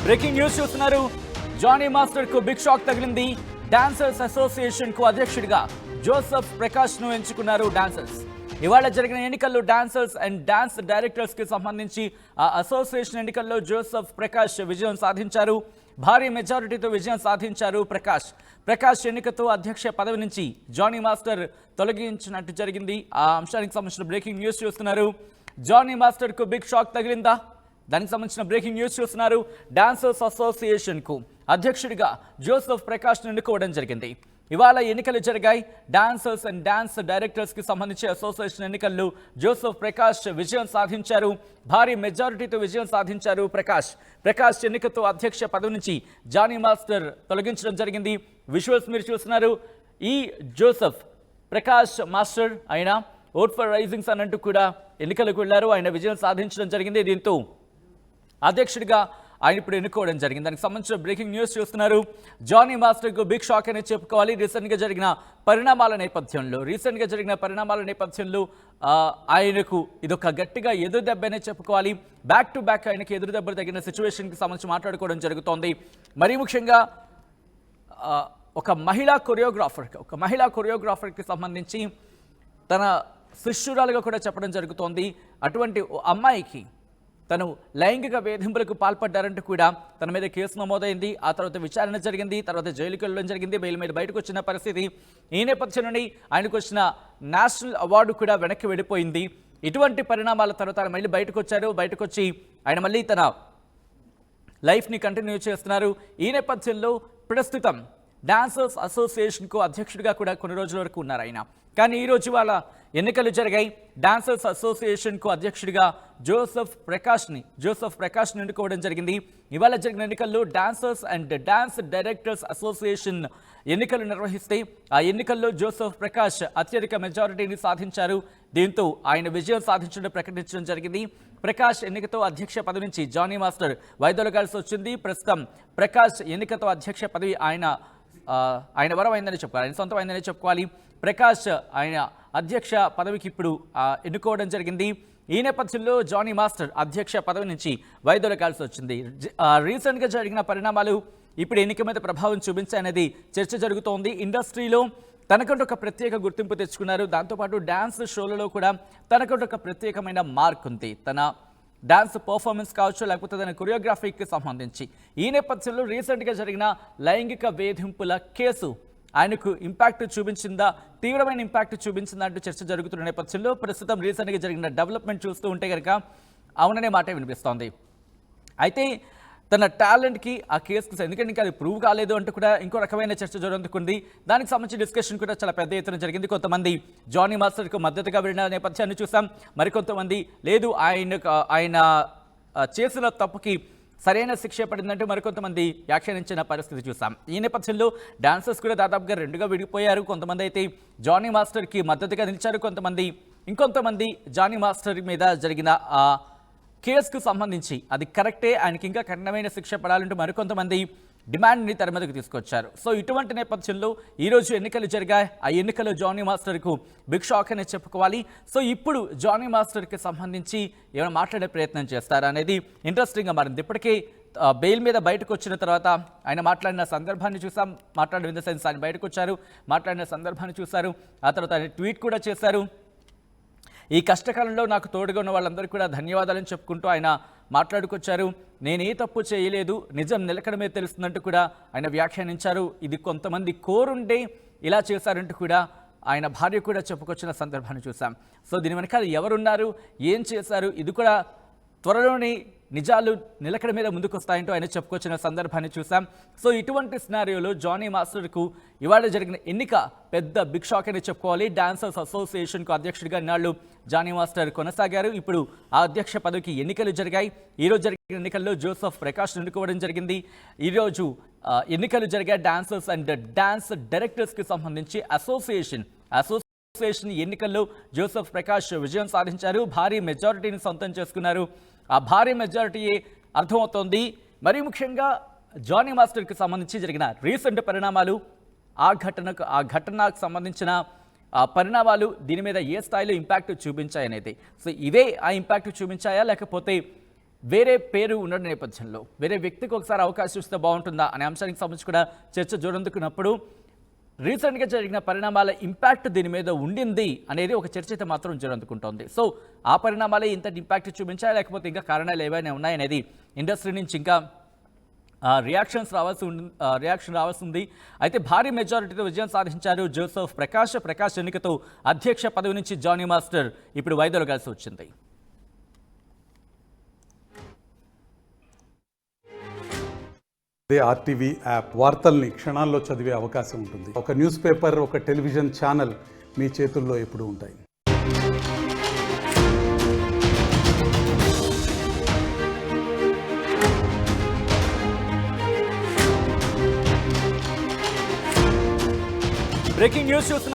Breaking news చూస్తున్నారు. Johnny master కు big shock తగిలింది. డాన్సర్స్ అసోసియేషన్ కు అధ్యక్షుడిగా జోసెఫ్ ప్రకాష్ ను ఎంచుకున్నారు డాన్సర్స్. ఇవాళ జరిగిన ఎన్నికల్లో డాన్సర్స్ అండ్ డాన్స్ డైరెక్టర్స్ కి సంబంధించి ఆ అసోసియేషన్ ఎన్నికల్లో జోసెఫ్ ప్రకాష్ విజయం సాధించారు. భారీ మెజారిటీతో విజయం సాధించారు ప్రకాష్ ఎన్నికతో అధ్యక్ష పదవి నుంచి జానీ మాస్టర్ తొలగించినట్టు జరిగింది. ఆ అంశానికి సంబంధించిన బ్రేకింగ్ న్యూస్ చూస్తున్నారు. జానీ మాస్టర్ కు బిగ్ షాక్ తగిలిందా? దానికి సంబంధించిన బ్రేకింగ్ న్యూస్ చూస్తున్నారు. డాన్సర్స్ అసోసియేషన్ కు అధ్యక్షుడిగా జోసెఫ్ ప్రకాష్ ను ఎన్నుకోవడం జరిగింది. ఇవాళ ఎన్నికలు జరిగాయి. డాన్సర్స్ అండ్ డాన్స్ డైరెక్టర్స్ కి సంబంధించి అసోసియేషన్ ఎన్నికల్లో జోసెఫ్ ప్రకాష్ విజయం సాధించారు. భారీ మెజారిటీతో విజయం సాధించారు ప్రకాష్ ఎన్నికతో అధ్యక్ష పదవి నుంచి జానీ మాస్టర్ తొలగించడం జరిగింది. విజువల్స్ మీరు చూస్తున్నారు. ఈ జోసెఫ్ ప్రకాష్ మాస్టర్ ఆయన ఓట్ ఫర్ రైజింగ్స్ అన్నట్టు కూడా ఎన్నికలకు వెళ్లారు. ఆయన విజయం సాధించడం జరిగింది. దీంతో అధ్యక్షుడిగా ఆయన ఇప్పుడు ఎన్నుకోవడం జరిగింది. దానికి సంబంధించిన బ్రేకింగ్ న్యూస్ చూస్తున్నారు. జానీ మాస్టర్కు బిగ్ షాక్ అని చెప్పుకోవాలి. రీసెంట్గా జరిగిన పరిణామాల నేపథ్యంలో ఆయనకు ఇదొక గట్టిగా ఎదురు దెబ్బనే చెప్పుకోవాలి. బ్యాక్ టు బ్యాక్ ఆయనకి ఎదురు దెబ్బలు తగిన సిచ్యువేషన్కి సంబంధించి మాట్లాడుకోవడం జరుగుతోంది. మరీ ముఖ్యంగా ఒక మహిళా కొరియోగ్రాఫర్కి సంబంధించి తన శిష్యురాలుగా కూడా చెప్పడం జరుగుతోంది. అటువంటి అమ్మాయికి తను లైంగిక వేధింపులకు పాల్పడ్డారంటూ కూడా తన మీద కేసు నమోదైంది. ఆ తర్వాత విచారణ జరిగింది. తర్వాత జైలుకి వెళ్ళడం జరిగింది. బెయిల్ మీద బయటకు వచ్చిన పరిస్థితి. ఈ నేపథ్యంలోనే ఆయనకు వచ్చిన నేషనల్ అవార్డు కూడా వెనక్కి వెళ్ళిపోయింది. ఇటువంటి పరిణామాల తర్వాత మళ్ళీ బయటకు వచ్చి ఆయన మళ్ళీ తన లైఫ్ని కంటిన్యూ చేస్తున్నారు. ఈ నేపథ్యంలో ప్రస్తుతం డాన్సర్స్ అసోసియేషన్కు అధ్యక్షుడిగా కూడా కొన్ని రోజుల వరకు ఉన్నారు ఆయన. కానీ ఈరోజు వాళ్ళ ఎన్నికలు జరిగాయి. డాన్సర్స్ అసోసియేషన్కు అధ్యక్షుడిగా జోసెఫ్ ప్రకాష్ని ఎన్నుకోవడం జరిగింది. ఇవాళ జరిగిన ఎన్నికల్లో dancers and dance directors association ఎన్నికలు నిర్వహిస్తే ఆ ఎన్నికల్లో జోసెఫ్ ప్రకాష్ అత్యధిక మెజారిటీని సాధించారు. దీంతో ఆయన విజయం సాధించడం ప్రకటించడం జరిగింది. ప్రకాష్ ఎన్నికతో అధ్యక్ష పదవి నుంచి జానీ మాస్టర్ వైదొలగాల్సి వచ్చింది. ప్రస్తుతం ప్రకాష్ ఎన్నికతో అధ్యక్ష పదవి ఆయన వరమైందని చెప్పుకోవాలి, ఆయన సొంతమైందని చెప్పుకోవాలి. ప్రకాష్ ఆయన అధ్యక్ష పదవికి ఇప్పుడు ఎన్నుకోవడం జరిగింది. ఈ నేపథ్యంలో జానీ మాస్టర్ అధ్యక్ష పదవి నుంచి వైదొలగాల్సి వచ్చింది. రీసెంట్గా జరిగిన పరిణామాలు ఇప్పుడు ఎన్నిక మీద ప్రభావం చూపించాయనేది చర్చ జరుగుతోంది. ఇండస్ట్రీలో తనకంటూ ఒక ప్రత్యేక గుర్తింపు తెచ్చుకున్నారు. దాంతోపాటు డ్యాన్స్ షోలలో కూడా తనకంటూ ఒక ప్రత్యేకమైన మార్క్ ఉంది. తన డాన్స్ పర్ఫార్మెన్స్ కావచ్చు, లేకపోతే తన కొరియోగ్రఫీకి సంబంధించి. ఈ నేపథ్యంలో రీసెంట్గా జరిగిన లైంగిక వేధింపుల కేసు ఆయనకు ఇంపాక్ట్ చూపించిందా, తీవ్రమైన ఇంపాక్ట్ చూపించిందా అంటూ చర్చ జరుగుతున్న నేపథ్యంలో ప్రస్తుతం రీసెంట్గా జరిగిన డెవలప్మెంట్ చూస్తూ ఉంటే కనుక అవుననే మాటే వినిపిస్తోంది. అయితే తన టాలెంట్కి ఆ కేసుకు ఎందుకంటే ఇంకా అది ప్రూవ్ కాలేదు అంటూ కూడా ఇంకో రకమైన చర్చ జరుగుతుంది. దానికి సంబంధించిన డిస్కషన్ కూడా చాలా పెద్ద ఎత్తున జరిగింది. కొంతమంది జానీ మాస్టర్కు మద్దతుగా వెళ్ళిన నేపథ్యాన్ని చూసాం. మరికొంతమంది లేదు ఆయన చేసిన తప్పుకి సరైన శిక్ష పడిందంటూ మరికొంతమంది వ్యాఖ్యానించిన పరిస్థితి చూసాం. ఈ నేపథ్యంలో డాన్సర్స్ కూడా దాదాపుగా రెండుగా విడిపోయారు. కొంతమంది అయితే జానీ మాస్టర్కి మద్దతుగా నిలిచారు. ఇంకొంతమంది జానీ మాస్టర్ మీద జరిగిన కేసుకు సంబంధించి అది కరెక్టే, ఆయనకి ఇంకా కఠినమైన శిక్ష పడాలంటూ మరికొంతమంది డిమాండ్ని తెర మీదకు తీసుకొచ్చారు. సో ఇటువంటి నేపథ్యంలో ఈరోజు ఎన్నికలు జరిగాయి. ఆ ఎన్నికల్లో జానీ మాస్టర్కు బిగ్ షాక్ అనే చెప్పుకోవాలి. సో ఇప్పుడు జానీ మాస్టర్కి సంబంధించి ఏమైనా మాట్లాడే ప్రయత్నం చేస్తారా అనేది ఇంట్రెస్టింగ్గా మారింది. ఇప్పటికే బెయిల్ మీద బయటకు వచ్చిన తర్వాత ఆయన మాట్లాడిన సందర్భాన్ని చూసాం. మాట్లాడిన ఇన్ ద సెన్స్ ఆయన బయటకు వచ్చారు, మాట్లాడిన సందర్భాన్ని చూశారు. ఆ తర్వాత ఆయన ట్వీట్ కూడా చేశారు. ఈ కష్టకాలంలో నాకు తోడుగా ఉన్న వాళ్ళందరికీ కూడా ధన్యవాదాలని చెప్పుకుంటూ ఆయన మాట్లాడుకొచ్చారు. నేనే తప్పు చేయలేదు, నిజం నిలకడమే తెలుస్తుందంటూ కూడా ఆయన వ్యాఖ్యానించారు. ఇది కొంతమంది కోరుండే ఇలా చేశారంటూ కూడా ఆయన భార్య కూడా చెప్పుకొచ్చిన సందర్భాన్ని చూసాం. సో దీని వెనకాల ఎవరున్నారు, ఏం చేశారు, ఇది కూడా త్వరలోనే నిజాలు నిలకడ మీద ముందుకు వస్తాయంటూ ఆయన చెప్పుకొచ్చిన సందర్భాన్ని చూసాం. సో ఇటువంటి సినారియోలో జానీ మాస్టర్కు ఇవాళ జరిగిన ఎన్నిక పెద్ద బిగ్ షాక్ అని చెప్పుకోవాలి. డాన్సర్స్ అసోసియేషన్కు అధ్యక్షుడిగా ఇన్నాళ్ళు జానీ మాస్టర్ కొనసాగారు. ఇప్పుడు ఆ అధ్యక్ష పదవికి ఎన్నికలు జరిగాయి. ఈరోజు జరిగిన ఎన్నికల్లో జోసెఫ్ ప్రకాష్ ఎన్నుకోవడం జరిగింది. ఈరోజు ఎన్నికలు జరిగాయి. డాన్సర్స్ అండ్ డాన్స్ డైరెక్టర్స్కి సంబంధించి అసోసియేషన్ ఎన్నికల్లో జోసెఫ్ ప్రకాష్ విజయం సాధించారు. భారీ మెజారిటీని సొంతం చేసుకున్నారు. ఆ భారీ మెజారిటీయే అర్థమవుతోంది. మరీ ముఖ్యంగా జానీ మాస్టర్కి సంబంధించి జరిగిన రీసెంట్ పరిణామాలు, ఆ ఘటనకు సంబంధించిన పరిణామాలు దీని మీద ఏ స్థాయిలో ఇంపాక్ట్ చూపించాయనేది. సో ఇవే ఆ ఇంపాక్ట్ చూపించాయా, లేకపోతే వేరే పేరు ఉన్న నేపథ్యంలో వేరే వ్యక్తికి ఒకసారి అవకాశం ఇస్తే బాగుంటుందా అనే అంశానికి సంబంధించి కూడా చర్చ జోరందుకున్నప్పుడు రీసెంట్గా జరిగిన పరిణామాల ఇంపాక్ట్ దీని మీద ఉండింది అనేది ఒక చర్చ అయితే మాత్రం జోరందుకుంటోంది. సో ఆ పరిణామాలే ఇంత ఇంపాక్ట్ చూపించాయి, లేకపోతే ఇంకా కారణాలు ఏవైనా ఉన్నాయనేది ఇండస్ట్రీ నుంచి ఇంకా రియాక్షన్ రావాల్సి ఉంది. అయితే భారీ మెజారిటీతో విజయం సాధించారు జోసెఫ్ ప్రకాష్ ఎన్నికతో అధ్యక్ష పదవి నుంచి జానీ మాస్టర్ ఇప్పుడు వైదొలగాల్సి వచ్చింది. ఆర్టీవీ యాప్ వార్తల్ని క్షణాల్లో చదివే అవకాశం ఉంటుంది. ఒక న్యూస్ పేపర్, ఒక టెలివిజన్ ఛానల్ మీ చేతుల్లో ఎప్పుడూ ఉంటాయి. బ్రేకింగ్ న్యూస్ చూస్తున్నారు.